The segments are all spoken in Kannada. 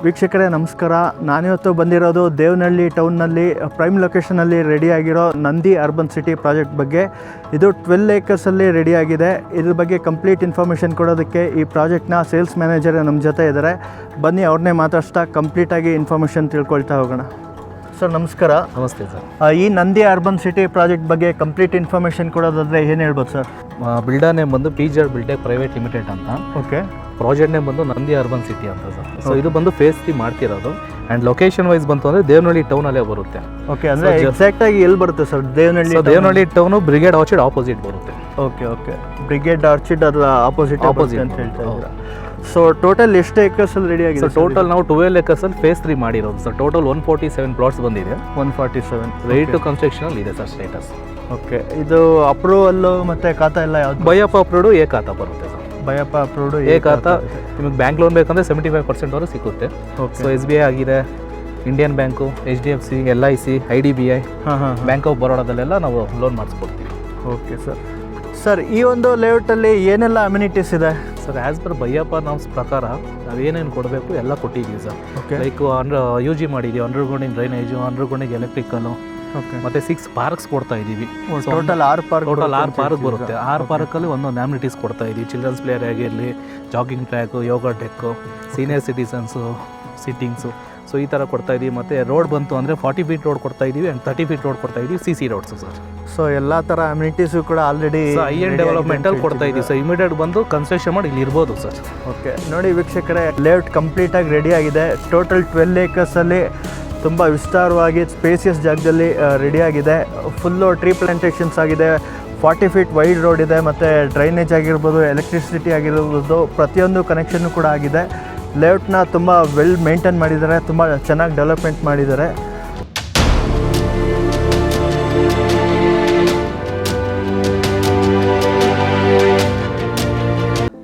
ವೀಕ್ಷಕರೇ ನಮಸ್ಕಾರ. ನಾನಿವತ್ತು ಬಂದಿರೋದು ದೇವನಹಳ್ಳಿ ಟೌನ್ನಲ್ಲಿ ಪ್ರೈಮ್ ಲೊಕೇಶನಲ್ಲಿ ರೆಡಿಯಾಗಿರೋ ನಂದಿ ಅರ್ಬನ್ ಸಿಟಿ ಪ್ರಾಜೆಕ್ಟ್ ಬಗ್ಗೆ. ಇದು 12 ಏಕರ್ಸಲ್ಲಿ ರೆಡಿಯಾಗಿದೆ. ಇದ್ರ ಬಗ್ಗೆ ಕಂಪ್ಲೀಟ್ ಇನ್ಫಾರ್ಮೇಷನ್ ಕೊಡೋದಕ್ಕೆ ಈ ಪ್ರಾಜೆಕ್ಟ್ನ ಸೇಲ್ಸ್ ಮ್ಯಾನೇಜರ್ ನಮ್ಮ ಜೊತೆ ಇದ್ದಾರೆ. ಬನ್ನಿ ಅವ್ರನ್ನೇ ಮಾತಾಡ್ತಾ ಕಂಪ್ಲೀಟಾಗಿ ಇನ್ಫಾರ್ಮೇಷನ್ ತಿಳ್ಕೊಳ್ತಾ ಹೋಗೋಣ. ಸರ್ ನಮಸ್ಕಾರ. ನಮಸ್ತೆ ಸರ್. ಈ ನಂದಿ ಅರ್ಬನ್ ಸಿಟಿ ಪ್ರಾಜೆಕ್ಟ್ ಬಗ್ಗೆ ಕಂಪ್ಲೀಟ್ ಇನ್ಫಾರ್ಮೇಷನ್ ಕೊಡೋದಾದರೆ ಏನು ಹೇಳ್ಬೋದು ಸರ್? ಬಿಲ್ಡರ್ ನೇಮ್ ಬಂದು PGR ಬಿಲ್ಟೆಕ್ ಪ್ರೈವೇಟ್ ಲಿಮಿಟೆಡ್ ಅಂತ. ಓಕೆ. ಪ್ರಾಜೆಕ್ಟ್ ನೇಮ್ ಬಂದು ನಂದಿ ಅರ್ಬನ್ ಸಿಟಿ ಅಂತ ಸರ್. ಸೊ ಇದು ಬಂದು ಫೇಸ್ 3 ಮಾಡ್ತಿರೋದು. ಆ್ಯಂಡ್ ಲೊಕೇಶನ್ ವೈಸ್ ಬಂತು ಅಂದರೆ ದೇವನಹಳ್ಳಿ ಟೌನಲ್ಲೇ ಬರುತ್ತೆ. ಓಕೆ, ಅಂದರೆ ಎಕ್ಸಾಕ್ಟಾಗಿ ಎಲ್ಲಿ ಬರುತ್ತೆ sir? Devanahalli town brigade orchid opposite ಬರುತ್ತೆ. ಓಕೆ ಓಕೆ, ಬ್ರಿಗೇಡ್ ಆರ್ಚಿಡ್ ಅದರ ಆಪೋಸಿಟ್ ಅಂತ ಹೇಳ್ತಾ ಇದ್ದೀರಾ. ಸೊ ಟೋಟಲ್ ಎಷ್ಟು ಏಕರ್ಸಲ್ಲಿ ರೆಡಿ ಆಗಿದೆ? ಟೋಟಲ್ ನಾವು 12 ಏಕರ್ಸಲ್ಲಿ ಫೇಸ್ 3 ಮಾಡಿರೋದು ಸರ್. ಟೋಟಲ್ 147 ಪ್ಲಾಟ್ಸ್ ಬಂದಿದೆ. 147 ರೆಡಿ ಟು ಕನ್ಸ್ಟ್ರಕ್ಷನಲ್ಲಿ ಇದೆ ಸರ್ ಸ್ಟೇಟಸ್. ಓಕೆ, ಇದು ಅಪ್ರೂವಲ್ಲು ಮತ್ತು ಖಾತಾ ಎಲ್ಲ ಯಾವುದು? ಬಯಪ್ಪ ಅಪ್ರೂವ್ಡು ಎ ಖಾತಾ ಬರುತ್ತೆ ಸರ್. ಬಯಪ್ಪ ಅಪ್ರೂವ್ಡು ಎ ಖಾತಾ ನಿಮಗೆ ಬ್ಯಾಂಕ್ ಲೋನ್ ಬೇಕಂದರೆ 75% ವರೆಗೂ ಸಿಗುತ್ತೆ. ಸೊ SBI ಆಗಿದೆ, Indian bank, HDFC, LIC, IDBI, bank of ಬರೋಡಾದಲ್ಲೆಲ್ಲ ನಾವು ಲೋನ್ ಮಾಡಿಸ್ಕೊಡ್ತೀವಿ. Okay sir. ಸರ್ ಈ ಒಂದು ಲೇಔಟಲ್ಲಿ ಏನೆಲ್ಲ ಅಮ್ಯುನಿಟೀಸ್ ಇದೆ sir? As per BIAAPA norms ಪ್ರಕಾರ ನಾವು ಏನೇನು ಕೊಡಬೇಕು ಎಲ್ಲ ಕೊಟ್ಟಿದ್ದೀವಿ ಸರ್. ಓಕೆ. ಲೈಕ್ UG ಮಾಡಿದ್ದೀವಿ, ಅಂಡರ್ಗ್ರೌಂಡಿಂಗ್ ಡ್ರೈನೇಜು, ಅಂಡರ್ಗ್ರೌಂಡಿಂಗ್ ಎಲೆಕ್ಟ್ರಿಕಲು. ಓಕೆ. ಮತ್ತು 6 ಪಾರ್ಕ್ಸ್ ಕೊಡ್ತಾ ಇದ್ದೀವಿ. Total 6 park. ಟೋಟಲ್ 6 ಪಾರ್ಕ್ ಬರುತ್ತೆ. 6 ಪಾರ್ಕಲ್ಲಿ ಒಂದೊಂದು ಅಮ್ಯುನಿಟೀಸ್ ಕೊಡ್ತಾ ಇದ್ದೀವಿ. ಚಿಲ್ಡ್ರನ್ಸ್ ಪ್ಲೇಯರ್ ಆಗಿರಲಿ, ಜಾಗಿಂಗ್ ಟ್ರ್ಯಾಕು, ಯೋಗ ಡೆಕ್ಕು, ಸೀನಿಯರ್ ಸಿಟಿಸನ್ಸು, ಸಿಟ್ಟಿಂಗ್ಸು, ಸೊ ಈ ಥರ ಕೊಡ್ತಾ ಇದ್ದೀವಿ. ಮತ್ತು ರೋಡ್ ಬಂತು ಅಂದರೆ 40 ಫೀಟ್ ರೋಡ್ ಕೊಡ್ತಾ ಇದ್ದೀವಿ ಆ್ಯಂಡ್ 30 ಫೀಟ್ ರೋಡ್ ಕೊಡ್ತಾ ಇದ್ದೀವಿ. CC roads sir. ಸೊ ಎಲ್ಲ ಥರ ಅಮ್ಯುನಿಟೀಸು ಕೂಡ ಆಲ್ರೆಡಿ ಹೈ ಎಂಡ್ ಡೆವಲಪ್ಮೆಂಟಲ್ಲಿ ಕೊಡ್ತಾ ಇದ್ದೀವಿ ಸರ್. ಇಮಿಡಿಯೇಟ್ ಬಂದು ಕನ್ಸ್ಟ್ರಕ್ಷನ್ ಮಾಡಿ ಇಲ್ಲಿ ಇರ್ಬೋದು ಸರ್. ಓಕೆ, ನೋಡಿ ವೀಕ್ಷಕರೇ, ಲೇಔಟ್ ಕಂಪ್ಲೀಟಾಗಿ ರೆಡಿ ಆಗಿದೆ. ಟೋಟಲ್ 12 ಏಕರ್ಸಲ್ಲಿ ತುಂಬ ವಿಸ್ತಾರವಾಗಿ ಸ್ಪೇಸಿಯಸ್ ಜಾಗದಲ್ಲಿ ರೆಡಿಯಾಗಿದೆ. ಫುಲ್ಲು ಟ್ರೀ ಪ್ಲಾಂಟೇಷನ್ಸ್ ಆಗಿದೆ. 40 ಫೀಟ್ ವೈಡ್ ರೋಡ್ ಇದೆ. ಮತ್ತು ಡ್ರೈನೇಜ್ ಆಗಿರ್ಬೋದು, ಎಲೆಕ್ಟ್ರಿಸಿಟಿ ಆಗಿರ್ಬೋದು, ಪ್ರತಿಯೊಂದು ಕನೆಕ್ಷನ್ನು ಕೂಡ ಆಗಿದೆ. ಲೇಔಟ್ನ ತುಂಬ ವೆಲ್ ಮೇಂಟೈನ್ ಮಾಡಿದ್ದಾರೆ, ತುಂಬ ಚೆನ್ನಾಗಿ ಡೆವಲಪ್ಮೆಂಟ್ ಮಾಡಿದ್ದಾರೆ.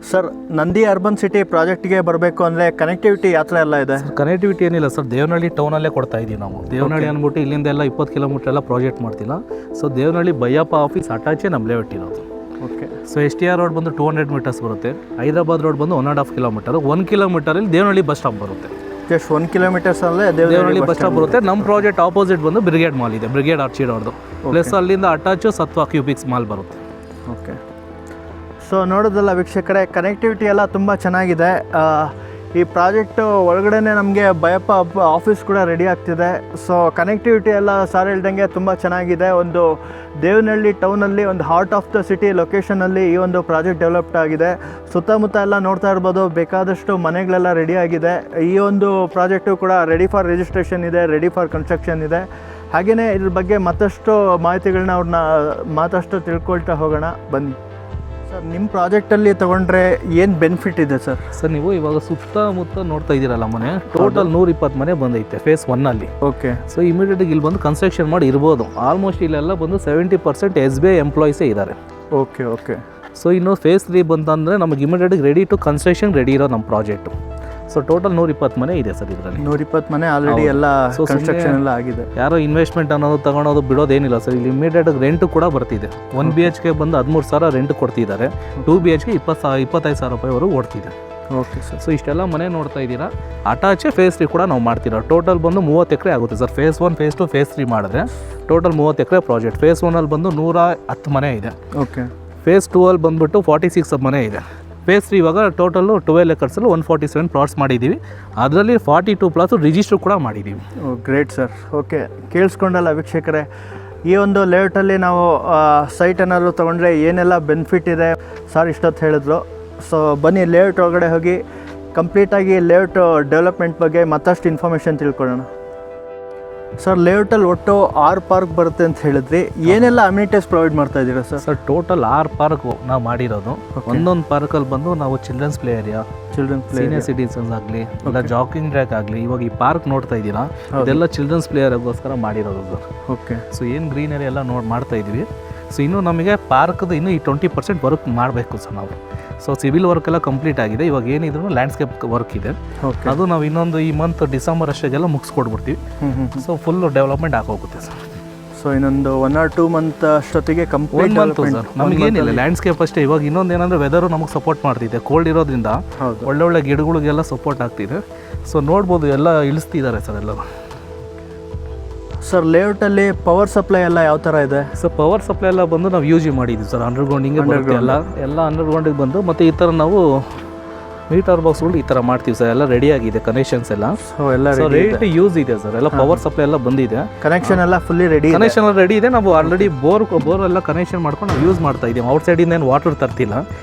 ಸರ್, ನಂದಿ ಅರ್ಬನ್ ಸಿಟಿ ಪ್ರಾಜೆಕ್ಟ್ಗೆ ಬರಬೇಕು ಅಂದರೆ ಕನೆಕ್ಟಿವಿಟಿ ಯಾವ ಥರ ಎಲ್ಲ ಇದೆ? ಕನೆಕ್ಟಿವಿಟಿ ಏನಿಲ್ಲ ಸರ್, ದೇವನಹಳ್ಳಿ ಟೌನಲ್ಲೇ ಕೊಡ್ತಾ ಇದ್ದೀವಿ ನಾವು. ದೇವನಹಳ್ಳಿ ಅಂದ್ಬಿಟ್ಟು ಇಲ್ಲಿಂದ ಎಲ್ಲ 20 ಕಿಲೋಮೀಟರ್ ಎಲ್ಲ ಪ್ರಾಜೆಕ್ಟ್ ಮಾಡ್ತಿಲ್ಲ. ಸೊ ದೇವನಹಳ್ಳಿ ಬಯ್ಯಪ್ಪ ಆಫೀಸ್ ಅಟ್ಯಾಚೇ ನಮ್ಮ ಲೇಔಟ್ ಇರೋದು. ಓಕೆ. ಸೊ STR ರೋಡ್ ಬಂದು 200 ಮೀಟರ್ಸ್ ಬರುತ್ತೆ. ಹೈದರಾಬಾದ್ ರೋಡ್ ಬಂದು 1.5 ಕಿಲೋಮೀಟರ್. 1 ಕಿಲೋಮೀಟರಲ್ಲಿ ದೇವನಹಳ್ಳಿ ಬಸ್ ಸ್ಟಾಪ್ ಬರುತ್ತೆ. ಜಸ್ಟ್ 1 ಕಿಲೋಮೀಟರ್ಸಲ್ಲೇ ದೇವನಹಳ್ಳಿ ಬಸ್ ಸ್ಟಾಪ್ ಬರುತ್ತೆ. ನಮ್ಮ ಪ್ರಾಜೆಕ್ಟ್ ಆಪೋಸಿಟ್ ಬಂದು ಬ್ರಿಗೇಡ್ ಮಾಲ್ ಇದೆ, ಬ್ರಿಗೇಡ್ ಆರ್ಚಿಡ್ ಅವ್ರದ್ದು. ಪ್ಲಸ್ ಅಲ್ಲಿಂದ ಅಟ್ಯಾಚು ಸತ್ವ ಕ್ಯೂಬಿಕ್ಸ್ ಮಾಲ್ ಬರುತ್ತೆ. ಓಕೆ. ಸೊ ನೋಡೋದಲ್ಲ ವೀಕ್ಷಕರೇ, ಕನೆಕ್ಟಿವಿಟಿ ಎಲ್ಲ ತುಂಬ ಚೆನ್ನಾಗಿದೆ. ಈ ಪ್ರಾಜೆಕ್ಟು ಒಳಗಡೆ ನಮಗೆ ಬಯಪ್ಪ ಆಫೀಸ್ ಕೂಡ ರೆಡಿ ಆಗ್ತಿದೆ. ಸೊ ಕನೆಕ್ಟಿವಿಟಿ ಎಲ್ಲ ಸಾರ್ ಹೇಳ್ದಂಗೆ ತುಂಬ ಚೆನ್ನಾಗಿದೆ. ಒಂದು ದೇವನಹಳ್ಳಿ ಟೌನಲ್ಲಿ ಒಂದು ಹಾರ್ಟ್ ಆಫ್ ದ ಸಿಟಿ ಲೊಕೇಶನಲ್ಲಿ ಈ ಒಂದು ಪ್ರಾಜೆಕ್ಟ್ ಡೆವಲಪ್ಡ್ ಆಗಿದೆ. ಸುತ್ತಮುತ್ತ ಎಲ್ಲ ನೋಡ್ತಾ ಇರ್ಬೋದು, ಬೇಕಾದಷ್ಟು ಮನೆಗಳೆಲ್ಲ ರೆಡಿ ಆಗಿದೆ. ಈ ಒಂದು ಪ್ರಾಜೆಕ್ಟು ಕೂಡ ರೆಡಿ ಫಾರ್ ರಿಜಿಸ್ಟ್ರೇಷನ್ ಇದೆ, ರೆಡಿ ಫಾರ್ ಕನ್ಸ್ಟ್ರಕ್ಷನ್ ಇದೆ. ಹಾಗೆಯೇ ಇದ್ರ ಬಗ್ಗೆ ಮತ್ತಷ್ಟು ಮಾಹಿತಿಗಳನ್ನ ಮತ್ತಷ್ಟು ತಿಳ್ಕೊಳ್ತಾ ಹೋಗೋಣ ಬನ್ನಿ. ಸರ್, ನಿಮ್ಮ ಪ್ರಾಜೆಕ್ಟಲ್ಲಿ ತೊಗೊಂಡ್ರೆ ಏನು ಬೆನಿಫಿಟ್ ಇದೆ ಸರ್? ಸರ್, ನೀವು ಇವಾಗ ಸುತ್ತಮುತ್ತ ನೋಡ್ತಾ ಇದ್ದೀರಲ್ಲ ಮನೆ, ಟೋಟಲ್ 120 ಮನೆ ಬಂದೈತೆ ಫೇಸ್ 1ಅಲ್ಲಿ. ಓಕೆ. ಸೊ ಇಮಿಡಿಯೇಟಾಗಿ ಇಲ್ಲಿ ಬಂದು ಕನ್ಸ್ಟ್ರಕ್ಷನ್ ಮಾಡಿ ಇರ್ಬೋದು. ಆಲ್ಮೋಸ್ಟ್ ಇಲ್ಲೆಲ್ಲ ಬಂದು 70% SBI ಎಂಪ್ಲಾಯೀಸೇ ಇದ್ದಾರೆ. Okay okay. ಸೊ ಇನ್ನು ಫೇಸ್ 3 ಬಂತಂದರೆ ನಮಗೆ ಇಮಿಡಿಯೇಟಾಗಿ ರೆಡಿ ಟು ಕನ್ಸ್ಟ್ರಕ್ಷನ್ ರೆಡಿ ಇರೋ ನಮ್ಮ ಪ್ರಾಜೆಕ್ಟು. ಸೊ ಟೋಟಲ್ 120 ಮನೆ ಇದೆ ಸರ್ ಇದರಲ್ಲಿ. 120 ಮನೆ ಆಲ್ರೆಡಿ ಎಲ್ಲ ಕನ್ಸ್ಟ್ರಕ್ಷನ್ ಎಲ್ಲ ಆಗಿದೆ. ಯಾರೋ ಇನ್ವೆಸ್ಟ್ಮೆಂಟ್ ಅನ್ನೋದು ತಗೊಳೋದು ಬಿಡೋದೇನಿಲ್ಲ ಸರ್. ಇಲ್ಲಿ ಇಮಿಡಿಯೇಟಾಗಿ ರೆಂಟು ಕೂಡ ಬರ್ತಿದೆ. 1 BHK ಬಂದು 13,000 ರೆಂಟ್ ಕೊಡ್ತಿದ್ದಾರೆ. 2 BHK 25,000 ರೂಪಾಯಿವರೆಗೂ ಓಡ್ತಿದೆ. Okay sir. ಸೊ ಇಷ್ಟೆಲ್ಲ ಮನೆ ನೋಡ್ತಾ ಇದ್ದೀರಾ. ಅಟ್ಯಾಚೆ ಫೇಸ್ 3 ಕೂಡ ನಾವು ಮಾಡ್ತೀರಾ. ಟೋಟಲ್ ಬಂದು 30 ಎಕರೆ ಆಗುತ್ತೆ ಸರ್. ಫೇಸ್ 1, ಫೇಸ್ 2, ಫೇಸ್ 3 ಮಾಡಿದ್ರೆ ಟೋಟಲ್ 30 ಎಕರೆ ಪ್ರಾಜೆಕ್ಟ್. ಫೇಸ್ 1ಅಲ್ಲಿ ಬಂದು 110 ಮನೆ ಇದೆ. ಓಕೆ. ಫೇಸ್ 2ಅಲ್ಲಿ ಬಂದುಬಿಟ್ಟು 46 ಮನೆ ಇದೆ. ಫೇಸ್ 3 ಇವಾಗ ಟೋಟಲು 12 ಏಕರ್ಸಲ್ಲಿ 147 ಪ್ಲಾಟ್ಸ್ ಮಾಡಿದ್ದೀವಿ. ಅದರಲ್ಲಿ 42 ಪ್ಲಾಟ್ಸು ರಿಜಿಸ್ಟ್ರ್ ಕೂಡ ಮಾಡಿದ್ದೀವಿ. Great sir. ಓಕೆ, ಕೇಳಿಸ್ಕೊಂಡಲ್ಲ ವೀಕ್ಷಕರೇ, ಈ ಒಂದು ಲೇಔಟಲ್ಲಿ ನಾವು ಸೈಟ್ ಏನಾದ್ರು ತೊಗೊಂಡ್ರೆ ಏನೆಲ್ಲ ಬೆನಿಫಿಟ್ ಇದೆ ಸರ್ ಇಷ್ಟೊತ್ತು ಹೇಳಿದ್ರು. ಸೊ ಬನ್ನಿ ಲೇಔಟ್ ಒಳಗಡೆ ಹೋಗಿ ಕಂಪ್ಲೀಟಾಗಿ ಲೇಔಟ್ ಡೆವಲಪ್ಮೆಂಟ್ ಬಗ್ಗೆ ಮತ್ತಷ್ಟು ಇನ್ಫಾರ್ಮೇಷನ್ ತಿಳ್ಕೊಳ್ಳೋಣ. ಸರ್, ಲೇಔಟಲ್ಲಿ ಒಟ್ಟು 6 ಪಾರ್ಕ್ ಬರುತ್ತೆ ಅಂತ ಹೇಳಿದ್ರಿ. ಏನೆಲ್ಲ ಅಮ್ಯುನಿಟೀಸ್ ಪ್ರೊವೈಡ್ ಮಾಡ್ತಾ ಇದ್ದೀರಾ ಸರ್? ಸರ್, ಟೋಟಲ್ 6 ಪಾರ್ಕ್ ನಾವು ಮಾಡಿರೋದು. ಒಂದೊಂದು ಪಾರ್ಕಲ್ಲಿ ಬಂದು ನಾವು children's play area, senior citizens ಆಗಲಿ, ಇಲ್ಲ ಜಾಗಿಂಗ್ ಟ್ರ್ಯಾಕ್ ಆಗಲಿ. ಇವಾಗ ಈ ಪಾರ್ಕ್ ನೋಡ್ತಾ ಇದ್ದೀರಾ, ಇದೆಲ್ಲ ಚಿಲ್ಡ್ರನ್ಸ್ ಪ್ಲೇಯರ್ಗೋಸ್ಕರ ಮಾಡಿರೋದು ಸರ್. ಓಕೆ. ಸೊ ಏನು ಗ್ರೀನರಿ ಎಲ್ಲ ಮಾಡ್ತಾ ಇದ್ದೀವಿ. ಸೊ ಇನ್ನೂ ನಮಗೆ ಪಾರ್ಕ್ದು ಇನ್ನೂ ಈ 20% ವರ್ಕ್ ಮಾಡಬೇಕು ಸರ್ ನಾವು. ಸೊ ಸಿವಿಲ್ ವರ್ಕ್ ಎಲ್ಲ ಕಂಪ್ಲೀಟ್ ಆಗಿದೆ. ಇವಾಗ ಏನಿದ್ರು ಲ್ಯಾಂಡ್ಸ್ಕೇಪ್ ವರ್ಕ್ ಇದೆ. ಅದು ನಾವು ಇನ್ನೊಂದು ಈ ಮಂತ್ ಡಿಸೆಂಬರ್ ಅಷ್ಟೆಲ್ಲ ಮುಗಿಸ್ಕೊಡ್ಬಿಡ್ತೀವಿ. ಸೊ ಫುಲ್ ಡೆವಲಪ್ಮೆಂಟ್ ಆಗೋಗುತ್ತೆ ಸರ್. ಸೊ ಇನ್ನೊಂದು 1 or 2 ಮಂತ್ ಅಷ್ಟೊತ್ತಿಗೆ ಕಂಪ್ಲೀಟ್ ಸರ್. ನಮಗೇನಿಲ್ಲ ಲ್ಯಾಂಡ್ಸ್ಕೇಪ್ ಅಷ್ಟೇ. ಇವಾಗ ಇನ್ನೊಂದು ಏನಂದರೆ ವೆದರು ನಮಗೆ ಸಪೋರ್ಟ್ ಮಾಡ್ತಿದೆ. ಕೋಲ್ಡ್ ಇರೋದ್ರಿಂದ ಒಳ್ಳೊಳ್ಳೆ ಗಿಡಗಳಿಗೆಲ್ಲ ಸಪೋರ್ಟ್ ಆಗ್ತಿದೆ. ಸೊ ನೋಡ್ಬೋದು ಎಲ್ಲ ಇಳಿಸ್ತಿದ್ದಾರೆ ಸರ್ ಎಲ್ಲ. ಸರ್ ಲೇಔಟಲ್ಲಿ ಪವರ್ ಸಪ್ಲೈ ಎಲ್ಲ ಯಾವ ಥರ ಇದೆ? ಸೊ ಪವರ್ ಸಪ್ಲೈ ಎಲ್ಲ ಬಂದು ನಾವು ಯೂಸ್ ಮಾಡಿದ್ದೀವಿ ಸರ್, ಅಂಡರ್ಗ್ರೌಂಡಿಂಗೆ ಬರುತ್ತೆ ಎಲ್ಲ ಅಂಡರ್ಗ್ರೌಂಡಿಗೆ ಬಂದು, ಮತ್ತು ಈ ಥರ ನಾವು ಮೀಟರ್ ಬಾಕ್ಸ್ಗಳು ಈ ಥರ ಮಾಡ್ತೀವಿ ಸರ್, ಎಲ್ಲ ರೆಡಿ ಆಗಿದೆ ಕನೆಕ್ಷನ್ಸ್ ಎಲ್ಲ. ಸೊ ಎಲ್ಲ ರೇಟ್ ಯೂಸ್ ಇದೆ ಸರ್, ಎಲ್ಲ ಪವರ್ ಸಪ್ಲೈ ಎಲ್ಲ ಬಂದಿದೆ, ಕನೆಕ್ಷನ್ ಎಲ್ಲ ಫುಲ್ಲಿ ರೆಡಿ, ಕನೆಕ್ಷನ್ ಎಲ್ಲ ರೆಡಿ ಇದೆ. ನಾವು ಆಲ್ರೆಡಿ ಬೋರ್ ಎಲ್ಲ ಕನೆಕ್ಷನ್ ಮಾಡ್ಕೊಂಡು ನಾವು ಯೂಸ್ ಮಾಡ್ತಾ ಇದ್ದೀವಿ. ಔಟ್ ಸೈಡಿಂದ ಏನು ವಾಟರ್ ತರ್ತಿಲ್ಲ,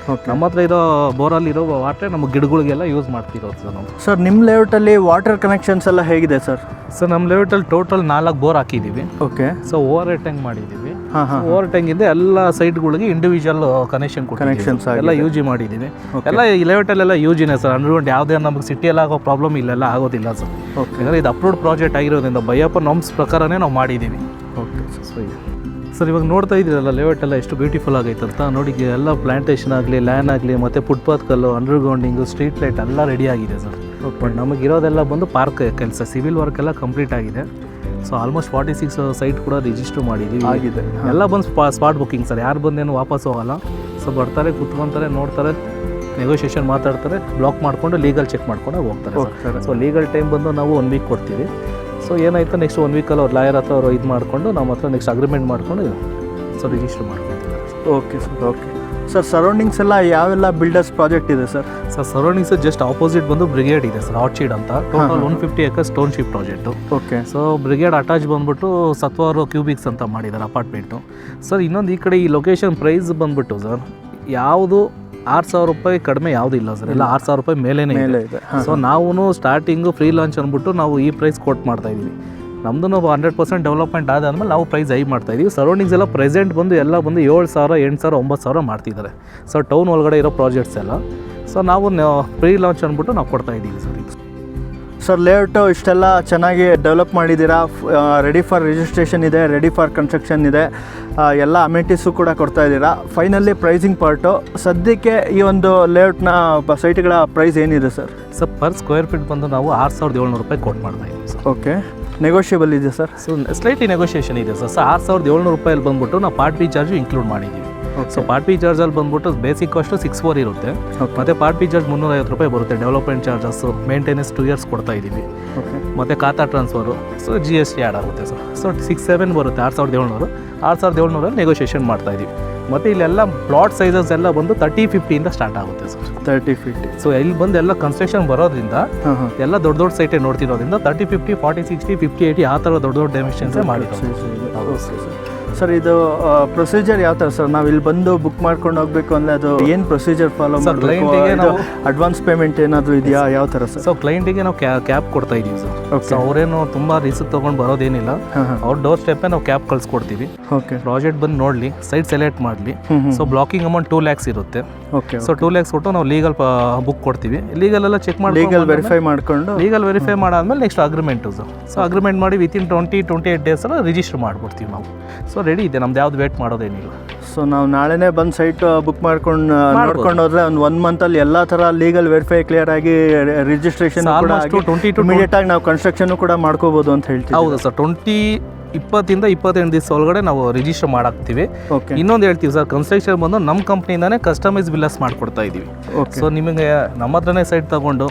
ನಮ್ಮ ಹತ್ರ ಇರೋ ಬೋರಲ್ಲಿರೋ ವಾಟರ್ ನಮ್ಮ ಗಿಡಗಳಿಗೆಲ್ಲ ಯೂಸ್ ಮಾಡ್ತಿರೋದು ಸರ್ ನಾವು. ಸರ್ ನಿಮ್ಮ ಲೇಔಟಲ್ಲಿ ವಾಟರ್ ಕನೆಕ್ಷನ್ಸ್ ಎಲ್ಲ ಹೇಗಿದೆ ಸರ್? ಸರ್ ನಮ್ಮ ಲೇಔಟಲ್ಲಿ ಟೋಟಲ್ 4 ಬೋರ್ ಹಾಕಿದ್ದೀವಿ. ಓಕೆ. ಸೊ ಓವರ್ ಟ್ಯಾಂಕ್ ಮಾಡಿದ್ದೀವಿ. ಓವರ್ ಟ್ಯಾಂಕಿಂದ ಎಲ್ಲ ಸೈಟ್ಗಳಿಗೆ ಇಂಡಿವಿಜುವಲ್ ಕನೆಕ್ಷನ್ ಎಲ್ಲ ಯೂಸ್ ಮಾಡಿದ್ದೀವಿ. ಎಲ್ಲ ಈ ಲೇಔಟಲ್ಲೆಲ್ಲ ಯೂಜಿನೇ ಸರ್, ಅಂಡರ್ಗ್ರೌಂಡ್ ಯಾವುದೇ ನಮಗೆ ಸಿಟಿಯಲ್ಲಿ ಆಗೋ ಪ್ರಾಬ್ಲಮ್ ಇಲ್ಲೆಲ್ಲ ಆಗೋದಿಲ್ಲ ಸರ್. ಯಾಕಂದರೆ ಇದು ಅಪ್ರೂವ್ಡ್ ಪ್ರಾಜೆಕ್ಟ್ ಆಗಿರೋದ್ರಿಂದ ಬೈಯಪ್ಪ ನಾರ್ಮ್ಸ್ ಪ್ರಕಾರನೇ ನಾವು ಮಾಡಿದ್ದೀವಿ. ಓಕೆ. ಸರ್ ಇವಾಗ ನೋಡ್ತಾ ಇದ್ದೀರಲ್ಲ ಲೇಔಟ್ ಎಲ್ಲ ಎಷ್ಟು ಬ್ಯೂಟಿಫುಲ್ ಆಗೈತೆ ಅಂತ ನೋಡಿ. ಎಲ್ಲ ಪ್ಲಾಂಟೇಷನ್ ಆಗಲಿ, ಲ್ಯಾಂಡ್ ಆಗಲಿ, ಮತ್ತು ಫುಟ್ಪಾತ್ ಕಲ್ಲು, ಅಂಡರ್ಗ್ರೌಂಡಿಂಗು, ಸ್ಟ್ರೀಟ್ ಲೈಟ್ ಎಲ್ಲ ರೆಡಿ ಆಗಿದೆ ಸರ್. ಬಟ್ ನಮಗಿರೋದೆಲ್ಲ ಬಂದು ಪಾರ್ಕ್ ಕೆಲಸ, ಸಿವಿಲ್ ವರ್ಕ್ ಎಲ್ಲ ಕಂಪ್ಲೀಟ್ ಆಗಿದೆ. ಸೊ ಆಲ್ಮೋಸ್ಟ್ 46 ಸೈಟ್ ಕೂಡ ರಿಜಿಸ್ಟರ್ ಮಾಡಿದ್ದೀವಿ ಆಗಿದೆ. ಎಲ್ಲ ಬಂದು ಸ್ಪಾಟ್ ಬುಕ್ಕಿಂಗ್ ಸರ್, ಯಾರು ಬಂದೇನು ವಾಪಸ್ ಹೋಗಲ್ಲ. ಸೊ ಬರ್ತಾರೆ, ಕುತ್ಕೊತಾರೆ, ನೋಡ್ತಾರೆ, ನೆಗೋಷಿಯೇಷನ್ ಮಾತಾಡ್ತಾರೆ, ಬ್ಲಾಕ್ ಮಾಡಿಕೊಂಡು ಲೀಗಲ್ ಚೆಕ್ ಮಾಡ್ಕೊಂಡು ಹೋಗ್ತಾರೆ. ಸೊ ಲೀಗಲ್ ಟೈಮ್ ಬಂದು ನಾವು 1 ವೀಕ್ ಕೊಡ್ತೀವಿ. ಸೊ ಏನಾಯ್ತು ನೆಕ್ಸ್ಟ್ 1 ವೀಕಲ್ಲಿ ಅವ್ರು ಲಾಯರ್ ಹತ್ರ ಅವರು ಇದು ಮಾಡಿಕೊಂಡು ನಮ್ಮ ಹತ್ರ ನೆಕ್ಸ್ಟ್ ಅಗ್ರಿಮೆಂಟ್ ಮಾಡ್ಕೊಂಡು ಸೊ ರಿಜಿಸ್ಟರ್ ಮಾಡ್ಕೊತೀವಿ. Okay sir. Okay sir, surroundings ಎಲ್ಲ ಯಾವೆಲ್ಲ ಬಿಲ್ಡರ್ಸ್ ಪ್ರಾಜೆಕ್ಟ್ ಇದೆ sir? Sir surroundings just opposite ಬಂದು ಬ್ರಿಗೇಡ್ ಇದೆ ಸರ್, ಆರ್ಚಿಡ್ ಅಂತ. Total 150 acres township project. Okay. So brigade attach ಬಂದ್ಬಿಟ್ಟು ಸತ್ವಾರು ಕ್ಯೂಬಿಕ್ಸ್ ಅಂತ ಮಾಡಿದ್ದಾರೆ ಅಪಾರ್ಟ್ಮೆಂಟು. ಸರ್ ಇನ್ನೊಂದು ಈ ಕಡೆ ಈ ಲೊಕೇಶನ್ ಪ್ರೈಸ್ ಬಂದ್ಬಿಟ್ಟು ಸರ್ ಯಾವುದು 6,000 ರೂಪಾಯಿ ಕಡಿಮೆ ಯಾವುದೂ ಇಲ್ಲ ಸರ್, ಎಲ್ಲ 6,000 ರೂಪಾಯಿ ಮೇಲೇ ಇದೆ. ಸೊ ನಾವು ಸ್ಟಾರ್ಟಿಂಗು ಫ್ರೀ ಲಾಂಚ್ ಅಂದ್ಬಿಟ್ಟು ನಾವು ಈ ಪ್ರೈಸ್ ಕೊಟ್ಟು ಮಾಡ್ತಾ ಇದ್ದೀವಿ. ನಮ್ಮದು 100% ಡೆವಲಪ್ಮೆಂಟ್ ಆದಾದ್ಮೇಲೆ ನಾವು ಪ್ರೈಸ್ ಹೈ ಮಾಡ್ತಾ ಇದ್ದೀವಿ. ಸರೌಂಡಿಂಗ್ಸ್ ಎಲ್ಲ ಪ್ರೆಸೆಂಟ್ ಬಂದು ಎಲ್ಲ ಬಂದು 7,000, 8,000, 9,000 ಮಾಡ್ತಿದ್ದಾರೆ ಸರ್, ಟೌನ್ ಒಳಗಡೆ ಇರೋ ಪ್ರಾಜೆಕ್ಟ್ಸ್ ಎಲ್ಲ. ಸೊ ನಾವು ಫ್ರೀ ಲಾಂಚ್ ಅಂದ್ಬಿಟ್ಟು ನಾವು ಕೊಡ್ತಾ ಇದ್ದೀವಿ ಸರ್. ಸರ್ ಲೇಔಟು ಇಷ್ಟೆಲ್ಲ ಚೆನ್ನಾಗಿ ಡೆವಲಪ್ ಮಾಡಿದ್ದೀರಾ, ರೆಡಿ ಫಾರ್ ರಿಜಿಸ್ಟ್ರೇಷನ್ ಇದೆ, ರೆಡಿ ಫಾರ್ ಕನ್ಸ್ಟ್ರಕ್ಷನ್ ಇದೆ, ಎಲ್ಲ ಅಮೆನಿಟೀಸು ಕೂಡ ಕೊಡ್ತಾ ಇದ್ದೀರಾ. ಫೈನಲಿ ಪ್ರೈಸಿಂಗ್ ಪಾರ್ಟು, ಸದ್ಯಕ್ಕೆ ಈ ಒಂದು ಲೇಔಟ್ನ ಸೈಟ್ಗಳ ಪ್ರೈಸ್ ಏನಿದೆ sir? Sir per square feet ಬಂದು ನಾವು 6,700 ರೂಪಾಯಿ ಕೊಟ್ಟು ಮಾಡ್ತಾ ಇದ್ದೀವಿ ಸರ್. ಓಕೆ. ನೆಗೋಷಿಯಬಲ್ ಇದೆ ಸರ್? ಸೊ ಸ್ಲೈಟ್ಲಿ ನೆಗೋಷಿಯೇಷನ್ ಇದೆ ಸರ್. 6,700 ರೂಪಾಯಲ್ಲಿ ಬಂದ್ಬಿಟ್ಟು ನಾವು ಪಾರ್ಟ್ ಬಿ ಚಾರ್ಜು ಇನ್ಕ್ಲೂಡ್ ಮಾಡಿದ್ದೀವಿ. ಸೊ ಪಾರ್ಟ್ ಬಿ ಚಾರ್ಜಲ್ಲಿ ಬಂದ್ಬಿಟ್ಟು ಬೇಸಿಕ್ ಕಾಸ್ಟು 6,400 ಇರುತ್ತೆ, ಮತ್ತು ಪಾರ್ಟ್ ಬಿ ಚಾರ್ಜ್ 350 ರೂಪಾಯಿ ಬರುತ್ತೆ. ಡೆವಲಪ್ಮೆಂಟ್ ಚಾರ್ಜಸ್ಸು, ಮೇಂಟೆನೆನ್ಸ್ 2 ಇಯರ್ಸ್ ಕೊಡ್ತಾ ಇದ್ದೀವಿ, ಮತ್ತು ಖಾತಾ ಟ್ರಾನ್ಸ್ಫರು, ಸೊ GST ಆ್ಯಡ್ ಆಗುತ್ತೆ ಸರ್. ಸೊ 6,700 ಬರುತ್ತೆ, 6,700 ನೆಗೋಷಿಯೇಷನ್ ಮಾಡ್ತಾ ಇದ್ದೀವಿ. ಮತ್ತು ಇಲ್ಲೆಲ್ಲ ಪ್ಲಾಟ್ ಸೈಜಸ್ ಎಲ್ಲ ಬಂದು 30-50 ಸ್ಟಾರ್ಟ್ ಆಗುತ್ತೆ ಸರ್. 30-50. ಸೊ ಇಲ್ಲಿ ಬಂದು ಎಲ್ಲ ಕನ್ಸ್ಟ್ರಕ್ಷನ್ ಬರೋದ್ರಿಂದ ಎಲ್ಲ ದೊಡ್ಡ ಸೈಟೇ ನೋಡ್ತಿರೋದ್ರಿಂದ 30-50, 40-60, 50-80 ಆ ಥರ ದೊಡ್ಡ ಡೈಮೆನ್ಷನ್ಸೇ ಮಾಡಿರೋದು. ಸರ್ ಇದು ಪ್ರೊಸೀಜರ್ ಯಾವ ಥರ ಸರ್? ನಾವು ಇಲ್ಲಿ ಬಂದು ಬುಕ್ ಮಾಡ್ಕೊಂಡು ಹೋಗಬೇಕು ಅಂದರೆ ಅದು ಏನು ಪ್ರೊಸೀಜರ್ ಫಾಲೋ ಮಾಡಬೇಕು? ಅಡ್ವಾನ್ಸ್ ಪೇಮೆಂಟ್ ಏನಾದರೂ ಇದೆಯಾ, ಯಾವ ಥರ ಸರ್? ಸೊ ಕ್ಲೈಂಟಿಗೆ ನಾವು ಕ್ಯಾಬ್ ಕೊಡ್ತಾ ಇದ್ದೀವಿ ಸರ್. ಸೊ ಅವರೇನು ತುಂಬ ರಿಸ್ಕ್ ತೊಗೊಂಡು ಬರೋದೇನಿಲ್ಲ, ಅವ್ರ ಡೋರ್ ಸ್ಟೆಪ್ಪೇ ನಾವು ಕ್ಯಾಬ್ ಕಳಿಸ್ಕೊಡ್ತೀವಿ. ಓಕೆ. ಪ್ರಾಜೆಕ್ಟ್ ಬಂದು ನೋಡಲಿ, ಸೈಟ್ ಸೆಲೆಕ್ಟ್ ಮಾಡಲಿ. ಸೊ ಬ್ಲಾಕಿಂಗ್ ಅಮೌಂಟ್ 2 lakhs ಇರುತ್ತೆ. ಓಕೆ. ಸೊ 2 lakhs ಕೊಟ್ಟು ನಾವು ಲೀಗಲ್ ಬುಕ್ ಕೊಡ್ತೀವಿ. ಲೀಗಲ್ ಎಲ್ಲ ಚೆಕ್ ಮಾಡಿ ಲೀಗಲ್ ವೆರಿಫೈ ಮಾಡಾದ್ಮೇಲೆ next agreement sir. So agreement ಮಾಡಿ ವಿತಿನ್ 20-28 ಡೇಸ್ ಎಲ್ಲ ರಿಜಿಸ್ಟರ್ ಮಾಡಿಬಿಡ್ತೀವಿ ನಾವು. ಸೊ ರೆಡಿ ಇದೆ, ನಮ್ದು ಯಾವ್ದು ವೇಟ್ ಮಾಡೋದೇನಿಲ್ಲ. ಸೊ ನಾವು ನಾಳೆನೇ ಬಂದು ಸೈಟ್ ಬುಕ್ ಮಾಡ್ಕೊಂಡು ನೋಡ್ಕೊಂಡು ಹೋದ್ರೆ ಒಂದು 1 ಮಂತಲ್ಲಿ ಎಲ್ಲ ಥರ ಲೀಗಲ್ ವೆರಿಫೈ ಕ್ಲಿಯರ್ ಆಗಿ ರಿಜಿಸ್ಟ್ರೇಷನ್ ಇಮಿಡಿಯೇಟ್ ಆಗಿ ನಾವು ಕನ್ಸ್ಟ್ರಕ್ಷನ್ ಕೂಡ ಮಾಡ್ಕೋಬೋದು ಅಂತ ಹೇಳ್ತೀವಿ. ಹೌದು ಸರ್, 20-ಇಂದ 28 ದಿವಸ ಒಳಗಡೆ ನಾವು ರಿಜಿಸ್ಟರ್ ಮಾಡಾಕ್ತೀವಿ. ಇನ್ನೊಂದು ಹೇಳ್ತೀವಿ ಸರ್, ಕನ್ಸ್ಟ್ರಕ್ಷನ್ ಬಂದು ನಮ್ಮ ಕಂಪ್ನಿಯಿಂದಾನೇ ಕಸ್ಟಮೈಸ್ ಬಿಲ್ಲರ್ಸ್ ಮಾಡ್ಕೊಡ್ತಾ ಇದೀವಿ. ಸೊ ನಿಮಗೆ ನಮ್ಮ ಹತ್ರನೇ ಸೈಟ್ ತಗೊಂಡು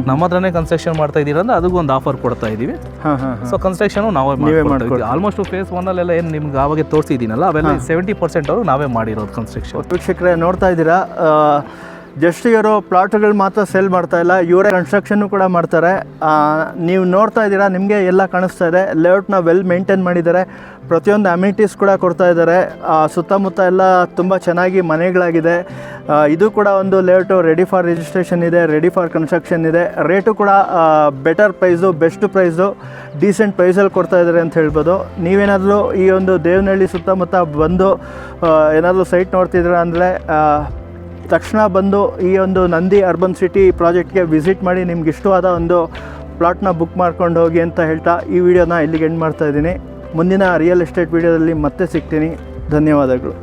ನಮ್ಮ ಹತ್ರನೇ ಕನ್ಸ್ಟ್ರಕ್ಷನ್ ಮಾಡ್ತಾ ಇದ್ದೀರಾ ಅಂದ್ರೆ ಅದಕ್ಕೂ ಒಂದು ಆಫರ್ ಕೊಡ್ತಾ ಇದೀವಿ. ಸೊ ಕನ್ಸ್ಟ್ರಕ್ಷನ್ ನಾವೇ ಮಾಡ್ತೀವಿ. ಆಲ್ಮೋಸ್ಟ್ ಫೇಸ್ 1 ಏನು ನಿಮ್ಗೆ ಆವಾಗ ತೋರಿಸಿದ್ದೀನಲ್ಲ ಅವೆಲ್ಲ 70% ಅವರು ನಾವೇ ಮಾಡಿರೋದು ಕನ್ಸ್ಟ್ರಕ್ಷನ್. ವೀಕ್ಷಕರೇ ನೋಡ್ತಾ ಇದ್ದೀರಾ, ಜಸ್ಟ್ ಇವರು ಪ್ಲಾಟ್ಗಳು ಮಾತ್ರ ಸೇಲ್ ಮಾಡ್ತಾ ಇಲ್ಲ, ಇವರೇ ಕನ್ಸ್ಟ್ರಕ್ಷನ್ನು ಕೂಡ ಮಾಡ್ತಾರೆ. ನೀವು ನೋಡ್ತಾ ಇದ್ದೀರಾ, ನಿಮಗೆ ಎಲ್ಲ ಕಾಣಿಸ್ತಾ ಇದೆ. ಲೇಔಟ್ನ ವೆಲ್ ಮೇಂಟೈನ್ ಮಾಡಿದ್ದಾರೆ, ಪ್ರತಿಯೊಂದು ಅಮ್ಯೂನಿಟೀಸ್ ಕೂಡ ಕೊಡ್ತಾ ಇದ್ದಾರೆ. ಸುತ್ತಮುತ್ತ ಎಲ್ಲ ತುಂಬ ಚೆನ್ನಾಗಿ ಮನೆಗಳಾಗಿದೆ. ಇದು ಕೂಡ ಒಂದು ಲೇಔಟು ರೆಡಿ ಫಾರ್ ರಿಜಿಸ್ಟ್ರೇಷನ್ ಇದೆ, ರೆಡಿ ಫಾರ್ ಕನ್ಸ್ಟ್ರಕ್ಷನ್ ಇದೆ. ರೇಟು ಕೂಡ better price, best price, decent ಪ್ರೈಸಲ್ಲಿ ಕೊಡ್ತಾ ಇದ್ದಾರೆ ಅಂತ ಹೇಳ್ಬೋದು. ನೀವೇನಾದರೂ ಈ ಒಂದು ದೇವನಹಳ್ಳಿ ಸುತ್ತಮುತ್ತ ಬಂದು ಏನಾದರೂ ಸೈಟ್ ನೋಡ್ತಿದ್ದೀರಾ ಅಂದರೆ ತಕ್ಷಣ ಬಂದು ಈ ಒಂದು ನಂದಿ ಅರ್ಬನ್ ಸಿಟಿ ಪ್ರಾಜೆಕ್ಟ್ಗೆ ವಿಸಿಟ್ ಮಾಡಿ ನಿಮ್ಗೆ ಇಷ್ಟವಾದ ಒಂದು ಪ್ಲಾಟ್ನ ಬುಕ್ ಮಾಡ್ಕೊಂಡು ಹೋಗಿ ಅಂತ ಹೇಳ್ತಾ ಈ ವಿಡಿಯೋನ ಇಲ್ಲಿಗೆ ಎಂಡ್ ಮಾಡ್ತಾ ಇದ್ದೀನಿ. ಮುಂದಿನ ರಿಯಲ್ ಎಸ್ಟೇಟ್ ವಿಡಿಯೋದಲ್ಲಿ ಮತ್ತೆ ಸಿಗ್ತೀನಿ. ಧನ್ಯವಾದಗಳು.